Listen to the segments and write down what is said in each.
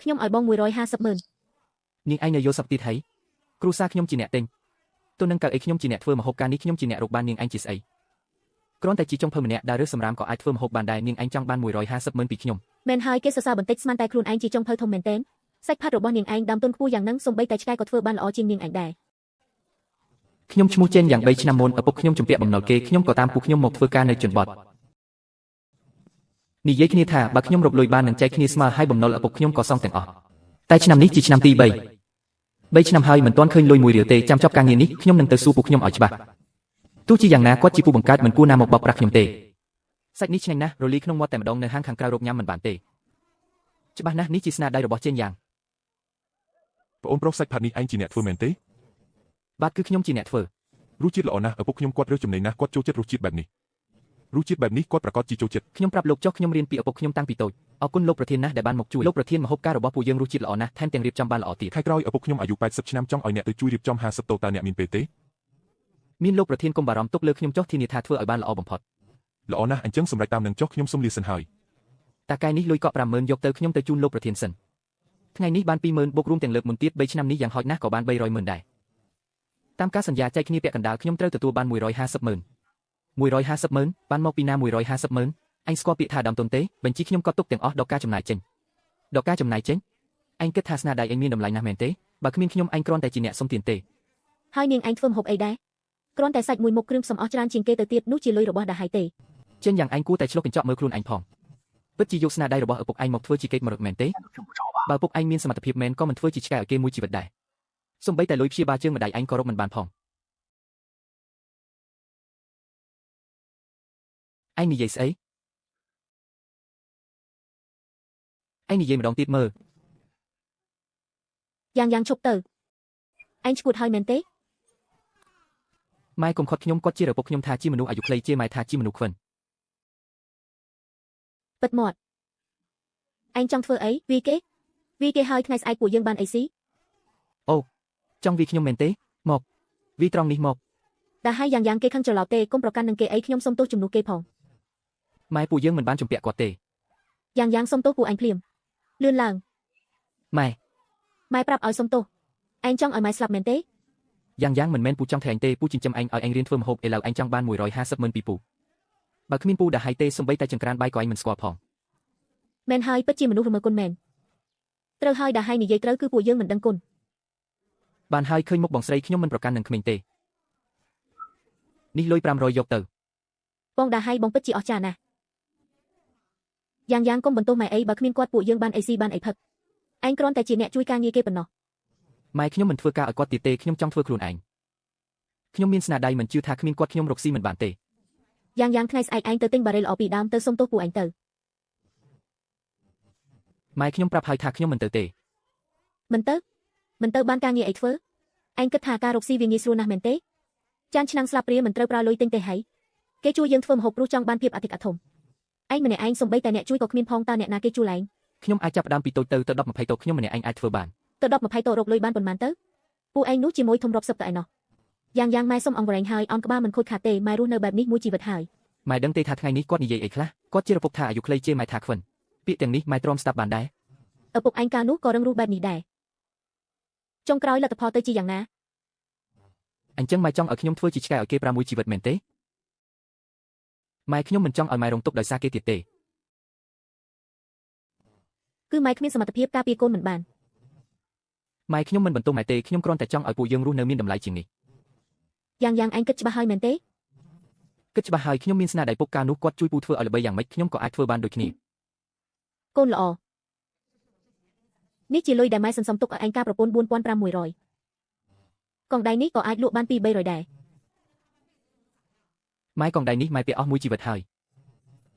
ខ្ញុំឲ្យបង150,000នាងឯងនៅយល់សពទៀតហើយគ្រូសាខ្ញុំជាអ្នកទិញទោះនឹងកៅអីខ្ញុំជាអ្នកធ្វើម្ហូបការនេះខ្ញុំជាអ្នករកបាននាងឯងជាស្អីគ្រាន់តែជាចុងភៅម្នាក់ដែលរើសសម្រាមក៏អាចធ្វើម្ហូបបានដែរនាងឯងចង់បាន150,000ពីខ្ញុំមែនហើយគេសរសើរបន្តិចស្មានតែខ្លួនឯងជាចុងភៅធំមែនទែនសាច់ផាត់របស់នាងឯងដាំទុនខ្ពស់យ៉ាងហ្នឹងសូម្បីតែឆ្កែក៏ធ្វើបានល្អជាងនាងឯងដែរខ្ញុំឈ្មោះចេនយ៉ាង3ឆ្នាំមុនឪពុកខ្ញុំជំពាក់បំណុលគេខ្ញុំក៏តាមពូខ្ញុំមកធ្វើការនៅជនបទនិយាយគ្នាថាបើខ្ញុំរកលុយបាននឹងចែកគ្នាស្មើហើយបំណុលឪពុកខ្ញុំក៏សងទាំងអស់តែឆ្នាំនេះជាឆ្នាំទី3ឆ្នាំហើយមិនទាន់ឃើញលុយ1រៀលទេចាំចប់ការងារនេះខ្ញុំនឹងទៅសួរពូខ្ញុំឲ្យច្បាស់ទោះជាយ៉ាងណាគាត់ជាពូបង្កើតមិនគួរណាមកបោកប្រាស់ខ្ញុំទេសាច់នេះឆ្ងាញ់ណាស់រលីក្នុងមាត់តែម្ដងនៅហាងខាងក្រៅរកញ៉ាំមិនបានទេច្បាស់ណាស់នេះជាស្នាដៃរបស់ចេនយ៉ាងបងអូនប្រុសសាច់ផាត់នេះឯងជាអ្នកធ្វើមែនទេបាទគឺខ្ញុំជាអ្នកធ្វើរសជាតិល្អណាស់ឪពុកខ្ញុំគាត់រើសចំណេញណាស់គាត់ចូលចិត្តរសជាតិបែបនេះរសជាតិបែបនេះគាត់ប្រកាសជាចូលចិត្តខ្ញុំប្រាប់លោកចុះខ្ញុំរៀនពីឪពុកខ្ញុំតាំងពីតូចអរគុណលោកប្រធានណាស់ដែលបានមកជួយលោកប្រធានម្ហូបការរបស់ពួកយើងរសជាតិល្អណាស់ថែមទាំងរៀបចំបានល្អទៀតខែក្រោយឪពុកខ្ញុំអាយុ80ឆ្នាំចង់ឲ្យអ្នកទៅជួយរៀបចំ50តូតើអ្នកមានពេលទេមានលោកប្រធានកុំបារម្ភទុកលើខ្ញុំចុះធានាថាធ្វើឲ្យបានល្អបំផុតល្អណាស់អញ្ចឹងសម្រេចតាមនឹងចុះខ្ញុំសុំលាសិនហើយតាកែនេះលុយកក់50,000យកទៅខ្ញុំទៅជូនលោកប្រធានសិនថ្ងៃនេះបាន20,000បូករួមទាំងលើកមុនទៀត3ឆ្នាំនេះយ៉ាងហោចណាស់ក៏បាន300,000ដែរតាមការសន្យាចែកគ្នាពាក់កណ្ដាលខ្ញុំត្រូវទទួលបាន150,000បានមកពីណា150,000អញស្គាល់ពាក្យថាដើមទុនទេបញ្ជីខ្ញុំក៏ទុកទាំងអស់ដល់ការចំណាយចេញដល់ការចំណាយចេញអញគិតថាស្នាដៃអញមានតម្លៃណាស់មែនទេបើគ្មានខ្ញុំអញគ្រាន់តែជាអ្នកសុំទានទេហើយនាងឯងធ្វើម្ហូបអីដែរគ្រាន់តែសាច់មួយមុខគ្រឿងផ្សំអស់ច្រើនជាងគេទៅទៀតនោះជាលុយរបស់ដាហៃទេចេញយ៉ាងអញគួរតែឆ្លុះកញ្ចក់មើលខ្លួនអញផងពិតជាយកស្នាដៃរបស់ឪពុកឯងមកធ្វើជាកេរមរតកមែនទេបើឪពុកឯងមានសមត្ថភាពមែនក៏មិនធ្វើជាឆ្កែឲ្យគេមួយជីវិតដែរសូម្បីតែលុយព្យាបាលជើងម្ដាយឯងក៏រកមិនបានផងឯងនិយាយស្អីឯងនិយាយម្ដងទៀតមើលយ៉ាងឈប់ទៅឯងឈួតហើយមែនទេម៉ែកុំខត់ខ្ញុំគាត់ជាឪពុកខ្ញុំថាជាមនុស្សអាយុខ្លីជាម៉ែថាជាមនុស្សខ្វិនពិតមាត់ឯងចង់ធ្វើអីវាគេហើយថ្ងៃស្អែកពួកយើងបានអីស៊ីអូចង់វាខ្ញុំមែនទេមកវាត្រង់នេះមកតែហើយយ៉ាងគេខឹងច្រឡោតទេកុំប្រកាន់នឹងគេអីខ្ញុំសុំទោសជំនួសគេផងម៉ែពួកយើងមិនបានជំពាក់គាត់ទេយ៉ាងសុំទោសពួកអញភ្លាមលឿនឡើងម៉ែប្រាប់ឲ្យសុំទោសឯងចង់ឲ្យម៉ែស្លាប់មែនទេយ៉ាងមិនមែនពូចង់ថ្លែងទេពូចិញ្ចឹមឯងឲ្យឯងរៀនធ្វើម្ហូបឥឡូវឯងចង់បាន150,000ពីពូបើគ្មានពូដាហៃទេសំបីតែចង្ក្រានបាយក៏ឯងមិនស្គាល់ផងមែនហើយពិតជាមនុស្សរមើលគុណមែនត្រូវហើយដាហៃនិយាយត្រូវគឺពួកយើងមិនដឹងគុណបានហើយឃើញមុខបងស្រីខ្ញុំមិនប្រកាន់នឹងក្មេងទេនេះលុយ500យកទៅបងដាហៃបងពិតជាអស្ចារ្យណាស់យ៉ាងកុំបន្ទោសម៉ែអីបើគ្មានគាត់ពួកយើងបានអីស៊ីបានអីផឹកឯងគ្រាន់តែជាអ្នកជួយការងារគេប៉ុណ្ណោះម៉ែខ្ញុំមិនធ្វើការឲ្យគាត់ទៀតទេខ្ញុំចង់ធ្វើខ្លួនឯងខ្ញុំមានស្នាដៃមិនជឿថាគ្មានគាត់ខ្ញុំរកស៊ីមិនបានទេយ៉ាងថ្ងៃស្អែកឯងទៅទិញបារីល្អពីដើមទៅសុំទោសពួកឯងទៅម៉ែខ្ញុំប្រាប់ហើយថាខ្ញុំមិនទៅទេមិនទៅបានការងារអីធ្វើឯងគិតថាការរកស៊ីវាងាយស្រួលណាស់មែនទេចានឆ្នាំងស្លាបព្រាមិនត្រូវប្រើលុយទិញទេហើយគេជួយយើងធ្វើម្ហូបព្រោះចង់បានភាពអធិកអធមឯងម្នាក់ឯងសំបីតែអ្នកជួយក៏គ្មានផងតើអ្នកណាគេជួយឯងខ្ញុំអាចចាប់ផ្ដើមពីតូចទៅ10 20តូចខ្ញុំម្នាក់ឯងអាចធ្វើបានទៅ10 20តូចរកលុយបានប៉ុន្មានទៅពួកឯងនោះជាមួយធំរាប់សិបតែឯណោះយ៉ាងម៉ែសុំអង្វរែងហើយអនក្បាលមិនខូចខាតទេម៉ែរស់នៅបែបនេះមួយជីវិតហើយម៉ែដឹងទេថាថ្ងៃនេះគាត់និយាយអីខ្លះគាត់ជាឪពុកថាអាយុខ្លីជាម៉ែថាខ្វិនពាក្យទាំងនេះម៉ែទ្រាំស្ដាប់បានដែរឪពុកឯងកាលនោះក៏រឹងរូសបែបនេះដែរចុងក្រោយលទ្ធផលទៅជាយ៉ាងណាអញ្ចឹងម៉ែចង់ឲ្យខ្ញុំធ្វើជាឆ្កែឲ្យគេ6ជីវិតមែនទេម៉ែខ្ញុំមិនចង់ឲ្យម៉ែរងទុក្ខដោយសារគេទៀតទេគឺម៉ែគ្មានសមត្ថភាពការពារកូនមិនបានម៉ែខ្ញុំមិនបន្ទោសម៉ែទេខ្ញុំគ្រាន់តែចង់ឲ្យពួកយើងរស់នៅមានតម្លៃជាងនេះយ៉ាងឯងគិតច្បាស់ហើយមែនទេគិតច្បាស់ហើយខ្ញុំមានស្នាដៃពុកការនោះគាត់ជួយពូធ្វើឲ្យល្បីយ៉ាងម៉េចខ្ញុំក៏អាចធ្វើបានដូចគ្នាកូនល្អនេះជាលុយដែលម៉ែសន្សំទុកឲ្យឯងការប្រពន្ធ4500កងដៃនេះក៏អាចលក់បាន2-300ដែរម៉ែកងដៃនេះម៉ែពាក់អស់មួយជីវិតហើយ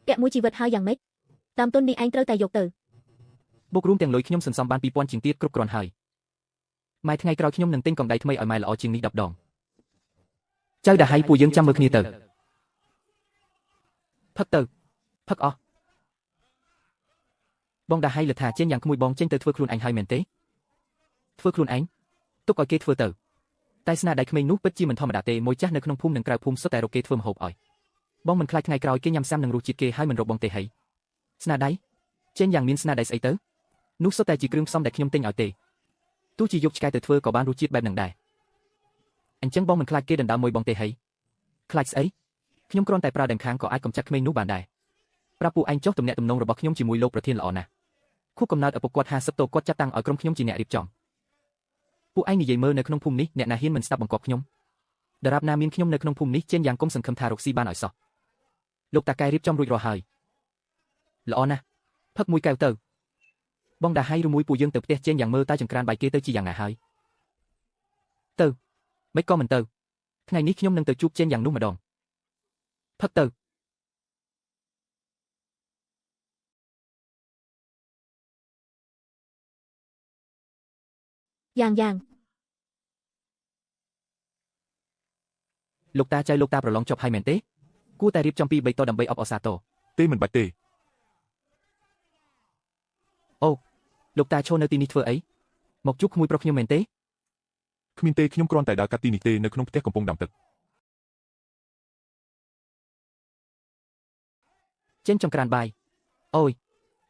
ពាក់មួយជីវិតហើយយ៉ាងម៉េចតាមទុននេះឯងត្រូវតែយកទៅបូករួមទាំងលុយខ្ញុំសន្សំបាន2000ជាងទៀតគ្រប់គ្រាន់ហើយម៉ែថ្ងៃក្រោយខ្ញុំនឹងទិញកងដៃថ្មីឲ្យម៉ែល្អជាងនេះ10 ដងចៅដាហៃពួកយើងចាំមើលគ្នាទៅផឹកអស់បងដាហៃលើថាចេញយ៉ាងក្មួយបងចេញទៅធ្វើខ្លួនឯងហើយមែនទេធ្វើខ្លួនឯងទុកឲ្យគេធ្វើទៅតែស្នាដៃក្មេងនោះពិតជាមិនធម្មតាទេមួយចាស់នៅក្នុងភូមិនិងក្រៅភូមិសុទ្ធតែរកគេធ្វើម្ហូបឲ្យបងមិនខ្លាចថ្ងៃក្រោយគេញ៉ាំសាំនឹងរសជាតិគេហើយមិនរកបងទេហីស្នាដៃចេញយ៉ាងមានស្នាដៃស្អីទៅ នោះសុទ្ធតែជាគ្រឿងផ្សំដែលខ្ញុំទិញឲ្យទេទោះជាយកឆ្កែទៅធ្វើក៏បានរសជាតិបែបហ្នឹងដែរអញ្ចឹងបងមិនខ្លាចគេដណ្ដើមមួយបងទេហីខ្លាចស្អីខ្ញុំគ្រាន់តែប្រើដង្ខាងក៏អាចកំចាត់ក្មេងនោះបានដែរប្រាប់ពួកឯងចុះទំនាក់ទំនងរបស់ខ្ញុំជាមួយលោកប្រធានល្អណាស់ខួបកំណើតឪពុកគាត់50តោគាត់ចាត់តាំងឲ្យក្រុមខ្ញុំជាអ្នករៀបចំពួកឯងនិយាយមើលនៅក្នុងភូមិនេះអ្នកណាហ៊ានមិនស្ដាប់បង្គាប់ខ្ញុំដរាបណាមានខ្ញុំនៅក្នុងភូមិនេះចេញយ៉ាងកុំសង្ឃឹមថារកស៊ីបានឲ្យសោះលោកតាកែរៀបចំរួចរាល់ហើយល្អណាស់ផឹកមួយកែវទៅបងដាហើយឬមួយពួកយើងទៅផ្ទះចេញយ៉ាងមើលតើចង្ក្រានបាយគេទៅជាយ៉ាងណាហើយទៅមិនក៏មិនទៅថ្ងៃនេះខ្ញុំនឹងទៅជួបចេញយ៉ាងនោះម្ដងផឹកទៅយ៉ាងលោកតាចៅលោកតាប្រឡងចប់ហើយមែនទេគួរតែរៀបចំពី3តដើម្បីអបអរសាទរ ទេមិនបាច់ទេ អូលោកតាឈរនៅទីនេះធ្វើអីមកជួបក្មួយប្រុសខ្ញុំមែនទេ គ្មានទេខ្ញុំគ្រាន់តែដើរកាត់ទីនេះទេនៅក្នុងផ្ទះកំពុងដាំទឹក ចេញចង្ក្រានបាយអូយ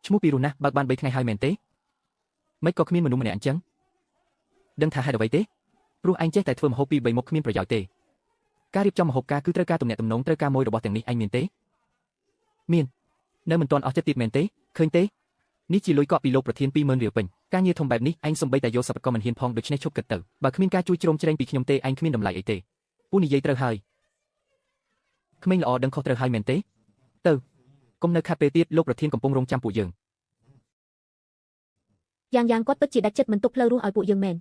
ឈ្មោះពីរុះណាស់បើកបាន3ថ្ងៃហើយមែនទេមិនក៏គ្មានមនុស្សម្នាក់អញ្ចឹងដឹងថាហេតុអ្វីទេព្រោះឯងចេះតែធ្វើម្ហូបពី3មុខគ្មានប្រយោជន៍ទេការរៀបចំម្ហូបការគឺត្រូវការទំនាក់ទំនងត្រូវការមួយរបស់ទាំងនេះឯងមានទេមាននៅមិនទាន់អស់ចិត្តទៀតមែនទេឃើញទេនេះជាលុយកក់ពីលោកប្រធាន 20000 រៀលពេញការងារធំបែបនេះឯងសំបីតែយកសប្បុរសក៏មិនហ៊ានផងដូច្នេះឈប់គិតទៅបើគ្មានការជួយជ្រោមជ្រែងពីខ្ញុំទេឯងគ្មានតម្លៃអីទេពូនិយាយត្រូវហើយក្មេងល្អដឹងខុសត្រូវហើយមែនទេទៅកុំនៅខាត់ពេលទៀតលោកប្រធានកំពុងរងចាំពួកយើង យ៉ាងគាត់ពិតជាដាច់ចិត្តមិនទុកផ្លូវរស់ឲ្យពួកយើងមែន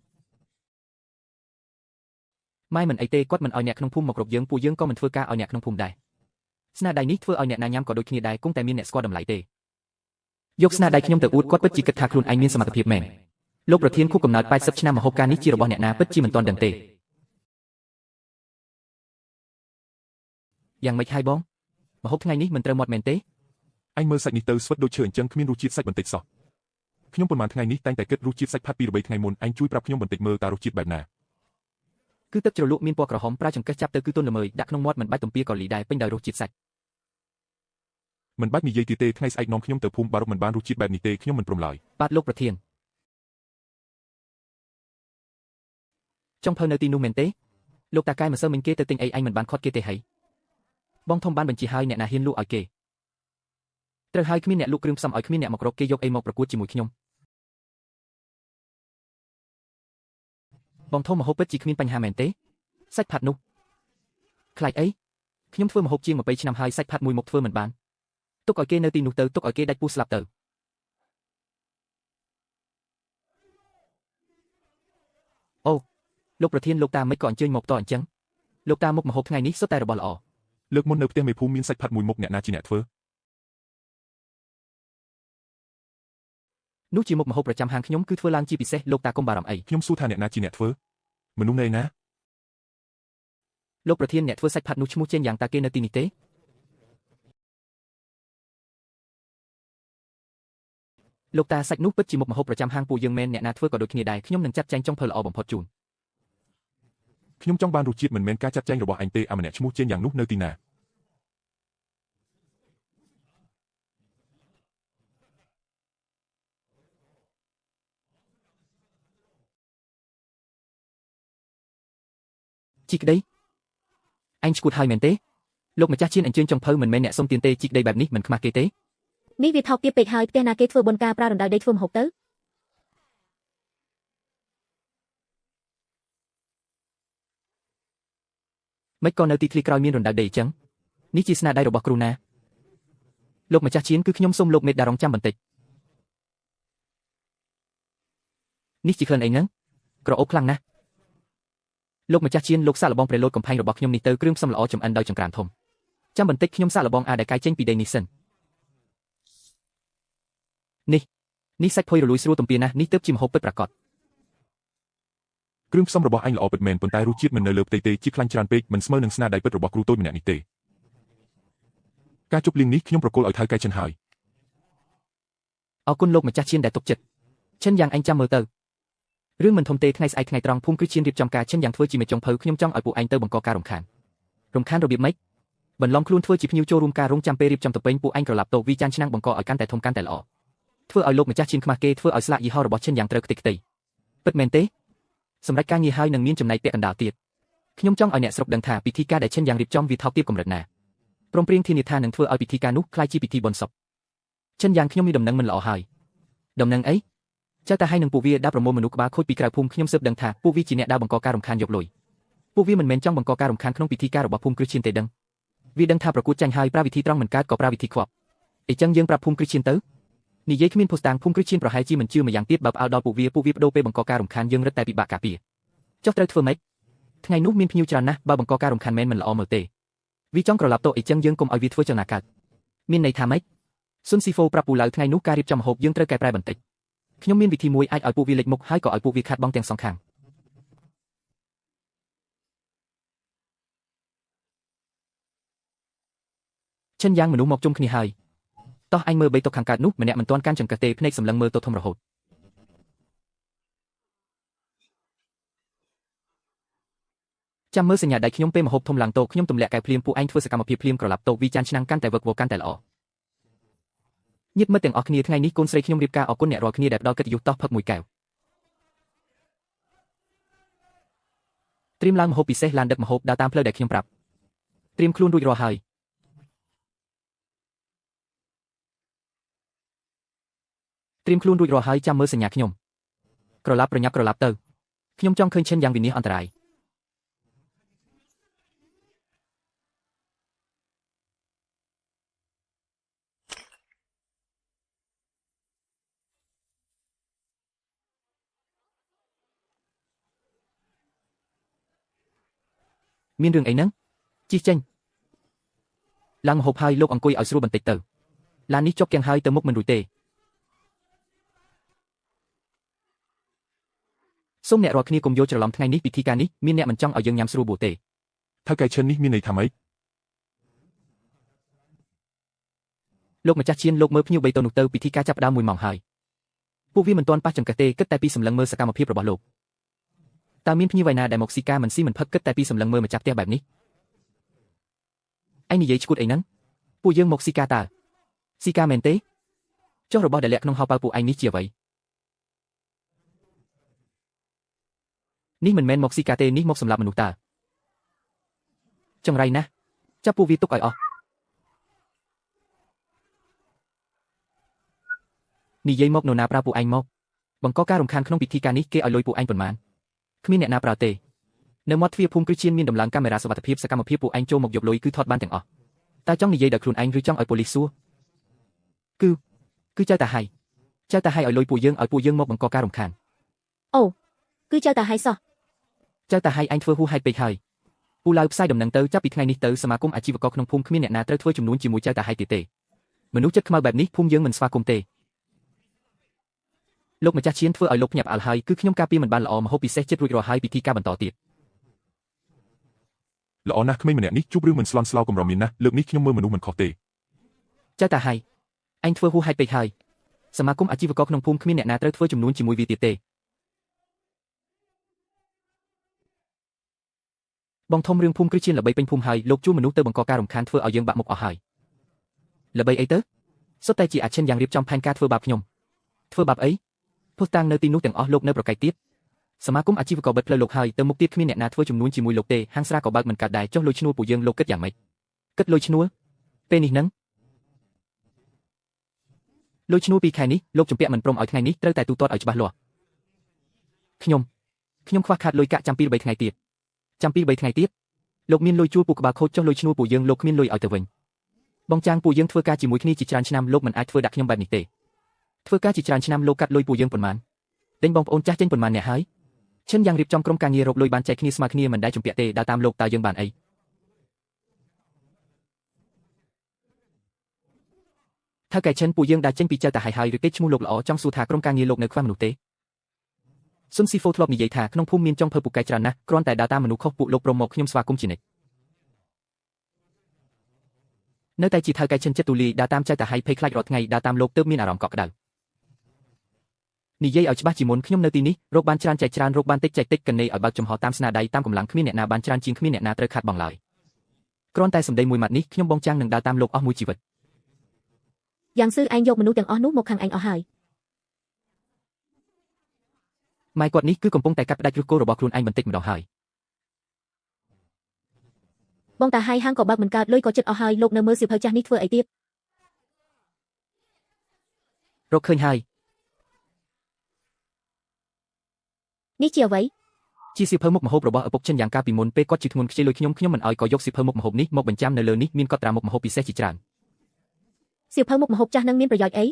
ម៉ែមិនអីទេគាត់មិនឲ្យអ្នកក្នុងភូមិមករកយើងពួកយើងក៏មិនធ្វើការឲ្យអ្នកក្នុងភូមិដែរស្នាដៃនេះធ្វើឲ្យអ្នកណាញ៉ាំក៏ដូចគ្នាដែរគង់តែមានអ្នកស្គាល់តម្លៃទេយកស្នាដៃខ្ញុំទៅអួតគាត់ពិតជាគិតថាខ្លួនឯងមានសមត្ថភាពមែនលោកប្រធានខួបកំណើត80ឆ្នាំម្ហូបការនេះជារបស់អ្នកណាពិតជាមិនទាន់ដឹងទេយ៉ាងម៉េចហើយបងម្ហូបថ្ងៃនេះមិនត្រូវមាត់មែនទេ អញមើលសាច់នេះទៅស្វិតដូចឈើអញ្ចឹងគ្មានរសជាតិសាច់បន្តិចសោះខ្ញុំប៉ុន្មានថ្ងៃនេះតែងតែគិតរសជាតិសាច់ផាត់ពី3ថ្ងៃមុនអញជួយប្រាប់ខ្ញុំបន្តិចមើលតើរសជាតិបែបណា គឺទឹកជ្រលក់មានពណ៌ក្រហមប្រើចង្កឹះចាប់ទៅគឺទន់ល្មើយដាក់ក្នុងមាត់មិនបាច់ទំពាក៏លីដែរពេញដោយរសជាតិសាច់ មិនបាច់និយាយទៀតទេថ្ងៃស្អែកនាំខ្ញុំទៅភូមិបារុកមិនបានរសជាតិបែបនេះទេខ្ញុំមិនព្រមឡើយ បាទលោកប្រធានចង់ភៅនៅទីនោះមែនទេលោកតាកែមិនសូវមិញគេទៅទិញអីអញមិនបានខត់គេទេហីបងធំបានបញ្ជាឲ្យអ្នកណាហ៊ានលក់ឲ្យគេត្រូវឲ្យគ្មានអ្នកលក់គ្រឿងផ្សំឲ្យគ្មានអ្នកមករកគេយកអីមកប្រកួតជាមួយខ្ញុំបងធំម្ហូបពិតជាគ្មានបញ្ហាមែនទេសាច់ផាត់នោះខ្លាចអីខ្ញុំធ្វើម្ហូបជាង20ឆ្នាំហើយសាច់ផាត់មួយមុខធ្វើមិនបានទុកឲ្យគេនៅទីនោះទៅទុកឲ្យគេដាច់ពូស្លាប់ទៅអូលោកប្រធានលោកតាមិនក៏អញ្ជើញមកតអញ្ចឹងលោកតាមុខម្ហូបថ្ងៃនេះសុទ្ធតែរបស់ល្អ លើកមុននៅផ្ទះមេភូមិមានសាច់ផាត់មួយមុខអ្នកណាជាអ្នកធ្វើ នោះជាមុខម្ហូបប្រចាំហាងខ្ញុំគឺធ្វើឡើងជាពិសេសលោកតាកុំបារម្ភអី ខ្ញុំសួរថាអ្នកណាជាអ្នកធ្វើមនុស្សណែណា លោកប្រធានអ្នកធ្វើសាច់ផាត់នោះឈ្មោះចេញយ៉ាងតាគេនៅទីនេះទេលោកតាសាច់នោះពិតជាមុខម្ហូបប្រចាំហាងពួកយើងមែនអ្នកណាធ្វើក៏ដូចគ្នាដែរខ្ញុំនឹងចាត់ចែងចុងភៅល្អបំផុតជូន ខ្ញុំចង់បានរសជាតិមិនមែនការចាត់ចែងរបស់អញទេអាម្នាក់ឈ្មោះចេញយ៉ាងនោះនៅទីណា ជីក្តីអញឈួតហើយមែនទេលោកម្ចាស់ជៀនអញ្ជើញចុងភៅមិនមែនអ្នកសុំទានទេជីក្តីបែបនេះមិនខ្មាស់គេទេ នេះវាថោកទាបពេកហើយផ្ទះណាគេធ្វើបុណ្យការប្រើរណ្ដៅដីធ្វើម្ហូបទៅ មិនក៏នៅទីធ្លីក្រោយមានរណ្ដៅដីអញ្ចឹងនេះជាស្នាដៃរបស់គ្រូណាលោកម្ចាស់ជៀនគឺខ្ញុំសូមលោកមេដារងចាំបន្តិចនេះជាក្លិនអីហ្នឹងក្រអូបខ្លាំងណាស់លោកម្ចាស់ជៀនលោកសាកល្បងប្រេលោតកំផែងរបស់ខ្ញុំនេះទៅគ្រឿងផ្សំល្អចំអិនដោយចង្ក្រានធំចាំបន្តិចខ្ញុំសាកល្បងដែលកាយចេញពីដីនេះសិននេះសាច់ផុយរលួយស្រួលទំពាណាស់នេះទើបជាម្ហូបពិតប្រាកដ គ្រឿងផ្សំរបស់អញល្អពិតមែនប៉ុន្តែរសជាតិមិននៅលើផ្ទៃទេជាខ្លាញ់ច្រើនពេកមិនស្មើនឹងស្នាដៃពិតរបស់គ្រូតូចម្នាក់នេះទេការជប់លៀងនេះខ្ញុំប្រគល់ឲ្យថៅកែចិនហើយ អរគុណលោកម្ចាស់ជៀនដែលទុកចិត្តឈិនយ៉ាងអញចាំមើលទៅរឿងមិនធំទេថ្ងៃស្អែកថ្ងៃត្រង់ភូមិគឺជៀនរៀបចំការឈិនយ៉ាងធ្វើជាមេចុងភៅខ្ញុំចង់ឲ្យពួកឯងទៅបង្កការរំខានរបៀបម៉េចបន្លំខ្លួនធ្វើជាភ្ញៀវចូលរួមការរងចាំពេលរៀបចំទៅពេញពួកឯងក្រឡាប់តោវាចានឆ្នាំងបង្កឲ្យកាន់តែធំកាន់តែល្អ ធ្វើឲ្យលោកម្ចាស់ឈានខ្មាស់គេធ្វើឲ្យស្លាកយីហោរបស់ឈិនយ៉ាងត្រូវខ្ទេចខ្ទីពិតមែនទេសម្រាប់ការងារហើយនឹងមានចំណែកពាក់កណ្ដាលទៀតខ្ញុំចង់ឲ្យអ្នកស្រុកដឹងថាពិធីការដែលឈិនយ៉ាងរៀបចំវាថោកទាបកម្រិតណាព្រមព្រៀងធានាថានឹងធ្វើឲ្យពិធីការនោះក្លាយជាពិធីបុណ្យសពឈិនយ៉ាងខ្ញុំមានដំណឹងមិនល្អហើយដំណឹងអីចៅតាហើយនឹងពួកវាដើរប្រមូលមនុស្សក្បាលខូចពីក្រៅភូមិខ្ញុំស៊ើបដឹងថាពួកវាជាអ្នកដើរបង្កការរំខានយកលុយពួកវាមិនមែនចង់បង្កការរំខានក្នុងពិធីការរបស់ភូមិគ្រឹះឈានទេដឹងវាដឹងថាប្រកួតចាញ់ហើយប្រាវិធីត្រង់មិនកើតក៏ប្រាវិធីខ្វប់អញ្ចឹងយើងប្រាប់ភូមិគ្រឹះឈានទៅនិយាយគ្មានភស្តុតាងភូមិគ្រឹះឈានប្រហែលជាមិនជឿម្យ៉ាងទៀតបើផ្អើលដល់ពួកវាបដូរពេលបង្កការរំខានយើងរឹតតែពិបាកការពារចុះត្រូវធ្វើម៉េចថ្ងៃនោះមានភ្ញៀវច្រើនណាស់បើបង្កការរំខានមែនមិនល្អមើលទេវាចង់ក្រឡាប់តោអញ្ចឹងយើងកុំឲ្យវាធ្វើចលនាកើតមានន័យថាម៉េចស៊ុនស៊ីហ្វូប្រាប់ពូឡៅថ្ងៃនោះការរៀបចំម្ហូបយើងត្រូវកែប្រែបន្តិចខ្ញុំមានវិធីមួយអាចឲ្យពួកវាលេចមុខហើយក៏ឲ្យពួកវាខាតបង់ទាំងសងខាងឈិនយ៉ាងមនុស្សមកជុំគ្នាហើយតោះអញមើលបីតុកខាងកើតនោះម្នាក់មិនទាន់កាន់ចង្កឹះទេភ្នែកសម្លឹងមើលទៅធំរហូតចាំមើលសញ្ញាដៃខ្ញុំពេលម្ហូបធំឡើងតោខ្ញុំទម្លាក់កែភ្លាមពួកឯងធ្វើសកម្មភាពភ្លាមក្រឡាប់តោវិចានឆ្នាំងកាន់តែវឹកវរកាន់តែល្អញាតិមិត្តទាំងអស់គ្នាថ្ងៃនេះកូនស្រីខ្ញុំរៀបការអរគុណអ្នករាល់គ្នាដែលផ្ដល់កិត្តិយសតោះផឹកមួយកែវត្រៀមឡើងម្ហូបពិសេសឡានដឹកម្ហូបដើរតាមផ្លូវដែលខ្ញុំប្រាប់ត្រៀមខ្លួនរួចរាល់ហើយចាំមើលសញ្ញាខ្ញុំក្រឡាប់ប្រញាប់ក្រឡាប់ទៅខ្ញុំចង់ឃើញឈិនយ៉ាងវិនាសអន្តរាយមានរឿងអីហ្នឹងជិះចេញឡើងម្ហូបហើយលោកអង្គុយឲ្យស្រួលបន្តិចទៅឡាននេះជាប់គាំងហើយទៅមុខមិនរួចទេសូមអ្នករាល់គ្នាកុំយល់ច្រឡំថ្ងៃនេះពិធីការនេះមានអ្នកមិនចង់ឲ្យយើងញ៉ាំស្រួលបួទេថៅកែឈិននេះមានន័យថាម៉េចលោកម្ចាស់ឈានលោកមើលភ្ញៀវបីតោនោះទៅពិធីការចាប់ផ្ដើម1 ម៉ោងហើយពួកវាមិនទាន់ប៉ះចង្កឹះទេគិតតែពីសម្លឹងមើលសកម្មភាពរបស់លោកតើមានភ្ញៀវឯណាដែលមកស៊ីការមិនស៊ីមិនផឹកគិតតែពីសម្លឹងមើលម្ចាស់ផ្ទះបែបនេះឯងនិយាយឈួតអីហ្នឹងពួកយើងមកស៊ីការតើស៊ីការមែនទេចុះរបស់ដែលលាក់ក្នុងហោប៉ៅពួកឯងនេះជាអ្វីនេះមិនមែនមកស៊ីការទេនេះមកសម្លាប់មនុស្សតើចង្រៃណាស់ចាប់ពួកវាទុកឲ្យអស់និយាយមកនរណាប្រើពួកឯងមកបង្កការរំខានក្នុងពិធីការនេះគេឲ្យលុយពួកឯងប៉ុន្មានគ្មានអ្នកណាប្រើទេនៅមាត់ទ្វារភូមិគ្រឹះឈានមានដំឡើងកាមេរ៉ាសុវត្ថិភាពសកម្មភាពពួកឯងចូលមកយកលុយគឺថតបានទាំងអស់តើចង់និយាយដោយខ្លួនឯងឬចង់ឲ្យប៉ូលីសសួរគឺចៅតាហៃឲ្យលុយពួកយើងឲ្យពួកយើងមកបង្កការរំខានអូគឺចៅតាហៃសោះចៅតាហៃអញធ្វើហួសហេតុពេកហើយពូឡៅផ្សាយដំណឹងទៅចាប់ពីថ្ងៃនេះទៅសមាគមអាជីវករក្នុងភូមិគ្មានអ្នកណាត្រូវធ្វើចំនួនជាមួយចៅតាហៃទៀតទេមនុស្សចិត្តខ្មៅបែបនេះភូមិយើងមិនស្វាគមន៍ទេលោកម្ចាស់ឈានធ្វើឲ្យលោកភ្ញាក់ផ្អើលហើយគឺខ្ញុំការពារមិនបានល្អម្ហូបពិសេសចិត្តរួចរាល់ហើយពិធីការបន្តទៀតល្អណាស់ក្មេងម្នាក់នេះជួបរឿងមិនស្លន់ស្លោកម្រមានណាស់លើកនេះខ្ញុំមើលមនុស្សមិនខុសទេចៅតាហៃអញធ្វើហួសហេតុពេកហើយសមាគមអាជីវករក្នុងភូមិគ្មានអ្នកណាត្រូវធ្វើចំនួនជាមួយវាទៀតទេបងធំរឿងភូមិគ្រឹះឈានល្បីពេញភូមិហើយលោកជួមនុស្សទៅបង្កការរំខានធ្វើឲ្យយើងបាក់មុខអស់ហើយល្បីអីទៅសុទ្ធតែជាអាឈិនយ៉ាងរៀបចំផែនការធ្វើបាបខ្ញុំធ្វើបាបអីភស្តុតាងនៅទីនោះទាំងអស់លោកនៅប្រកែកទៀតសមាគមអាជីវករបិទផ្លូវលោកហើយទៅមុខទៀតគ្មានអ្នកណាធ្វើចំនួនជាមួយលោកទេហាងស្រាក៏បើកមិនកាត់ដែរចុះលុយឈ្នួលពួកយើងលោកគិតយ៉ាងម៉េចគិតលុយឈ្នួលពេលនេះហ្នឹងលុយឈ្នួល2 ខែនេះលោកជំពាក់មិនព្រមឲ្យថ្ងៃនេះត្រូវតែទូទាត់ឲ្យច្បាស់លាស់ខ្ញុំខ្វះខាតលុយកាក់ចាំពី3 ថ្ងៃទៀតលោកមានលុយជួលពួកក្បាលខូចចុះលុយឈ្នួលពួកយើងលោកគ្មានលុយឲ្យទៅវិញបងចាងពួកយើងធ្វើការជាមួយគ្នាជាច្រើនឆ្នាំលោកមិនអាចធ្វើដាក់ខ្ញុំបែបនេះទេធ្វើការជាច្រើនឆ្នាំលោកកាត់លុយពួកយើងប៉ុន្មានដេញបងប្អូនចាស់ចេញប៉ុន្មានអ្នកហើយឈិនយ៉ាងរៀបចំក្រុមការងាររកលុយបានចែកគ្នាស្មើគ្នាមិនដែលជំពាក់ទេដើរតាមលោកតើយើងបានអីថៅកែឈិនពួកយើងដើរចេញពីចៅតាហៃហើយឬគេឈ្មោះលោកល្អចង់សួរថាក្រុមការងារលោកនៅខ្វះមនុស្សទេស៊ុនស៊ីហ្វូធ្លាប់និយាយថាក្នុងភូមិមានចុងភើពពូកែច្រើនណាស់គ្រាន់តែដើរតាមមនុស្សខុសពួកលោកព្រមមកខ្ញុំស្វាគមន៍ជានិច្ចនៅតែជាថៅកែឈិនចិត្តទូលាយដើរតាមចៅតាហៃភ័យខ្លាចរាល់ថ្ងៃដើរតាមលោកទើបមានអារម្មណ៍កក់ក្ដៅនិយាយឲ្យច្បាស់ជាមុនខ្ញុំនៅទីនេះរកបានច្រើនចែកច្រើនរកបានតិចចែកតិចកណេឲ្យបើកចំហតាមស្នាដៃតាមកម្លាំងគ្មានអ្នកណាបានច្រើនជាងគ្មានអ្នកណាត្រូវខាត់បងឡើយគ្រាន់តែសម្ដីមួយម៉ាត់នេះខ្ញុំបងចាំងនឹងដើរតាមលោកអស់មួយជីវិតយ៉ាងស៊ឺឯងយកមនុស្សទាំងអស់នោះមកខាងឯងអស់ហើយ ម៉ែគាត់នេះគឺកំពុងតែកាត់ផ្ដាច់ឫសគល់របស់ខ្លួនឯងបន្តិចម្ដងហើយ បងតាហើយហាងក៏បើកមិនកើតលុយក៏ចិត្តអស់ហើយលោកនៅមើលសៀវភៅចាស់នេះធ្វើអីទៀត រកឃើញហើយ នេះជាអ្វី ជាសៀវភៅមុខម្ហូបរបស់ឪពុកចិនយ៉ាងកាលពីមុនពេលគាត់ជាធ្ងន់ខ្ចីលុយខ្ញុំមិនអោយក៏យកសៀវភៅមុខម្ហូបនេះមកបញ្ចាំនៅលើនេះមានកត់ត្រាមុខម្ហូបពិសេសជាច្រើន សៀវភៅមុខម្ហូបចាស់នឹងមានប្រយោជន៍អី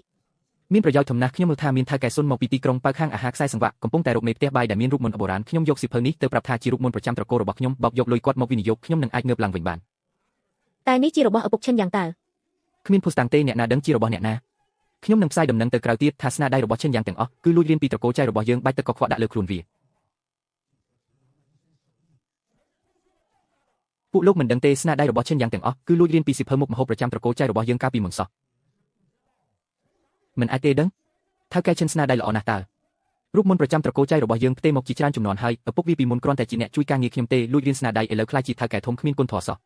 មានប្រយោជន៍ធំណាស់ខ្ញុំមើលថាមានថៅកែសុនមកពីទីក្រុងបើកហាងអាហារខ្សែសង្វាក់កំពុងតែរកមេផ្ទះបាយដែលមានរូបមន្តបុរាណខ្ញុំយកសៀវភៅនេះទៅប្រាប់ថាជារូបមន្តប្រចាំត្រកូលរបស់ខ្ញុំបោកយកលុយគាត់មកវិនិយោគខ្ញុំនឹងអាចងើបឡើងវិញបាន តែនេះជារបស់ឪពុកឈិនយ៉ាងតើ គ្មានភស្តុតាងទេអ្នកណាដឹងជារបស់អ្នកណាខ្ញុំនឹងផ្សាយដំណឹងទៅក្រៅទៀតថាស្នាដៃរបស់ឈិនយ៉ាងទាំងអស់គឺលួចរៀនពីត្រកូលចៅរបស់យើងបាច់ទឹកកខ្វក់ដាក់លើខ្លួនវាពួកលោកមិនដឹងទេស្នាដៃរបស់ឈិនយ៉ាងទាំងអស់គឺលួចរៀនពីសៀវភៅមុខម្ហូបប្រចាំត្រកូលចៅរបស់យើងកាលពីមុនសោះមិនអាចទេដឹងថៅកែឈិនស្នាដៃល្អណាស់តើរូបមន្តប្រចាំត្រកូលចៅរបស់យើងផ្ទេរមកជាច្រើនចំនួនហើយឪពុកវាពីមុនគ្រាន់តែជាអ្នកជួយការងារខ្ញុំទេលួចរៀនស្នាដៃឥឡូវខ្លាចជាថៅកែធំគ្មានគុណធម៌សោះ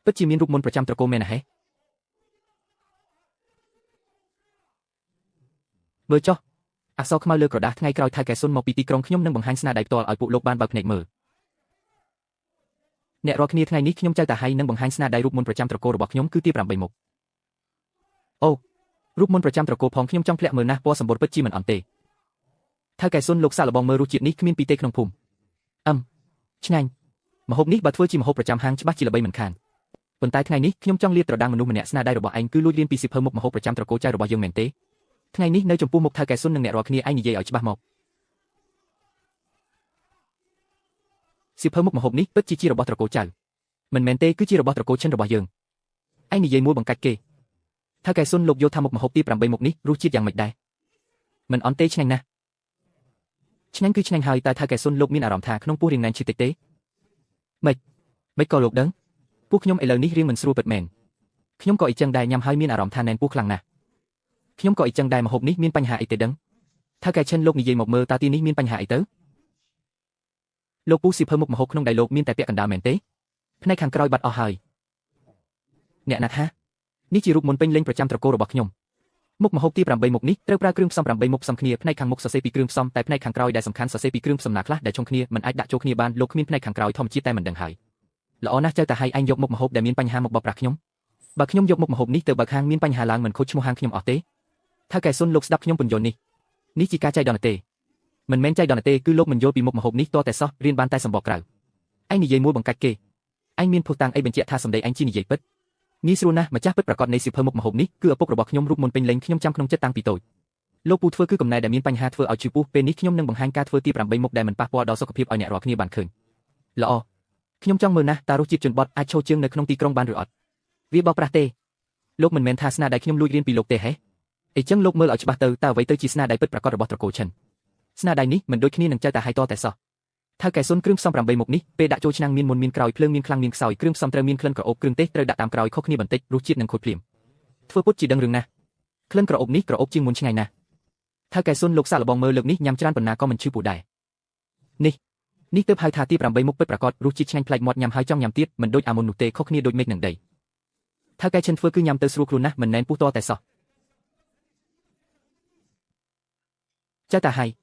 ពិតជាមានរូបមន្តប្រចាំត្រកូលមែនណាហេមើលចុះអក្សរខ្មៅលើក្រដាសថ្ងៃក្រោយថៅកែសុនមកពីទីក្រុងខ្ញុំនឹងបង្ហាញស្នាដៃផ្ទាល់ឲ្យពួកលោកបានបើកភ្នែកមើលអ្នករាល់គ្នាថ្ងៃនេះខ្ញុំចៅតាហៃនឹងបង្ហាញស្នាដៃរូបមន្តប្រចាំត្រកូលរបស់ខ្ញុំគឺទី8មុខអូរូបមន្តប្រចាំត្រកូលផងខ្ញុំចង់ធ្លាក់មើលណាស់ពណ៌សម្បូរពិតជាមិនអន់ទេថៅកែសុនលោកសាកល្បងមើលរសជាតិនេះគ្មានពីទេក្នុងភូមិឆ្ងាញ់ម្ហូបនេះបើធ្វើជាម្ហូបប្រចាំហាងច្បាស់ជាល្បីមិនខានប៉ុន្តែថ្ងៃនេះខ្ញុំចង់លាតត្រដាងមនុស្សម្នាក់ស្នាដៃរបស់ឯងគឺលួចរៀនពីសៀវភៅមុខម្ហូបប្រចាំត្រកូលចៅរបស់យើងមែនទេថ្ងៃនេះនៅចំពោះមុខថៅកែសុននិងអ្នករាល់គ្នាឯងនិយាយឲ្យច្បាស់មកសៀវភៅមុខម្ហូបនេះពិតជារបស់ត្រកូលចៅមិនមែនទេគឺជារបស់ត្រកូលឈិនរបស់យើងឯងនិយាយមួយបង្កាច់គេថៅកែសុនលោកយកថាមុខម្ហូបទី8មុខនេះរសជាតិយ៉ាងម៉េចដែរមិនអន់ទេឆ្ងាញ់ណាស់ឆ្ងាញ់គឺឆ្ងាញ់ហើយតែថៅកែសុនលោកមានអារម្មណ៍ថាក្នុងពោះរៀងណែនឈឺតិចទេមិនក៏លោកដឹងពួកខ្ញុំឥឡូវនេះរៀងមិនស្រួលពិតមែនខ្ញុំក៏អីចឹងដែរញ៉ាំហើយមានអារម្មណ៍ថាណែនពោះខ្លាំងណាស់ខ្ញុំក៏អីចឹងដែរម្ហូបនេះមានបញ្ហាអីទេដឹងថៅកែឈិនលោកនិយាយមកមើលតើទីនេះមានបញ្ហាអីទៅលោកពូសៀវភៅមុខម្ហូបក្នុងដៃលោកមានតែពាក់កណ្ដាលមែនទេផ្នែកខាងក្រោយបាត់អស់ហើយអ្នកណាថានេះជារូបមន្តពេញលេញប្រចាំត្រកូលរបស់ខ្ញុំមុខម្ហូបទី8មុខនេះត្រូវប្រើគ្រឿងផ្សំ8មុខផ្សំគ្នាផ្នែកខាងមុខសរសេរពីគ្រឿងផ្សំតែផ្នែកខាងក្រោយដែលសំខាន់សរសេរពីគ្រឿងផ្សំណាខ្លះដែលជុំគ្នាមិនអាចដាក់ចូលគ្នាបានលោកគ្មានផ្នែកខាងក្រោយធម្មជាតិតែមិនដឹងហើយល្អណាស់ចៅតាហៃឯងយកមុខម្ហូបដែលមានបញ្ហាមកបោកប្រាស់ខ្ញុំបើខ្ញុំយកមុខម្ហូបនេះទៅបើកហាងមានបញ្ហាឡើងមិនខូចឈ្មោះហាងខ្ញុំអស់ទេថៅកែសុនលោកស្ដាប់ខ្ញុំពន្យល់នេះជាការចៃដន្យទេមិនមែនចៃដន្យទេគឺលោកមិនយល់ពីមុខម្ហូបនេះតតែសោះរៀនបានតែសម្បកក្រៅឯងនិយាយមួយបង្កាច់គេឯងមានភស្តុតាងអីបញ្ជាក់ថាសម្ដីឯងជានិយាយពិតងាយស្រួលណាស់ម្ចាស់ពិតប្រាកដនៃសៀវភៅមុខម្ហូបនេះគឺឪពុករបស់ខ្ញុំរូបមន្តពេញលេញខ្ញុំចាំក្នុងចិត្តតាំងពីតូចលោកពូធ្វើគឺកំណែដែលមានបញ្ហាធ្វើឲ្យឈឺពោះពេលនេះខ្ញុំនឹងបង្ហាញការធ្វើទី8មុខដែលមិនប៉ះពាល់ដល់សុខភាពឲ្យអ្នករាល់គ្នាបានឃើញល្អខ្ញុំចង់មើលណាស់តើរសជាតិជនបទអាចឈរជើងនៅក្នុងទីក្រុងបានឬអត់វាបោកប្រាស់ទេលោកមិនមែនថាស្នាដៃខ្ញុំលួចរៀនពីលោកទេហេអីចឹងលោកមើលឲ្យច្បាស់ទៅតើអ្វីទៅជាស្នាដៃពិតប្រាកដរបស់ត្រកូលឈិនស្នាដៃនេះមិនដូចគ្នានឹងចៅតាហៃតតែសោះថៅកែសុនគ្រឿងផ្សំ8មុខនេះពេលដាក់ចូលឆ្នាំងមានមុនមានក្រោយភ្លើងមានខ្លាំងមានខ្សោយគ្រឿងផ្សំត្រូវមានក្លិនក្រអូបគ្រឿងទេសត្រូវដាក់តាមក្រោយខុសគ្នាបន្តិចរសជាតិនឹងខូចភ្លាមធ្វើពុតជាដឹងរឿងណាស់ក្លិនក្រអូបនេះក្រអូបជាងមុនឆ្ងាញ់ណាស់ថៅកែសុនលោកសាកល្បងមើលលើកនេះញ៉ាំច្រើនប៉ុណ្ណាក៏មិនឈឺពោះដែរនេះទើបហៅថាទី8មុខពិតប្រាកដរសជាតិឆ្ងាញ់ប្លែកមាត់ញ៉ាំហើយចង់ញ៉ាំទៀតមិនដូចអាមុននោះទេខុសគ្នាដូចមេឃនឹងដីថៅកែឈិនធ្វើគឺញ៉ាំទៅស្រួលខ្លួនណាស់មិនណែនពោះតតែសោះចៅតាហៃ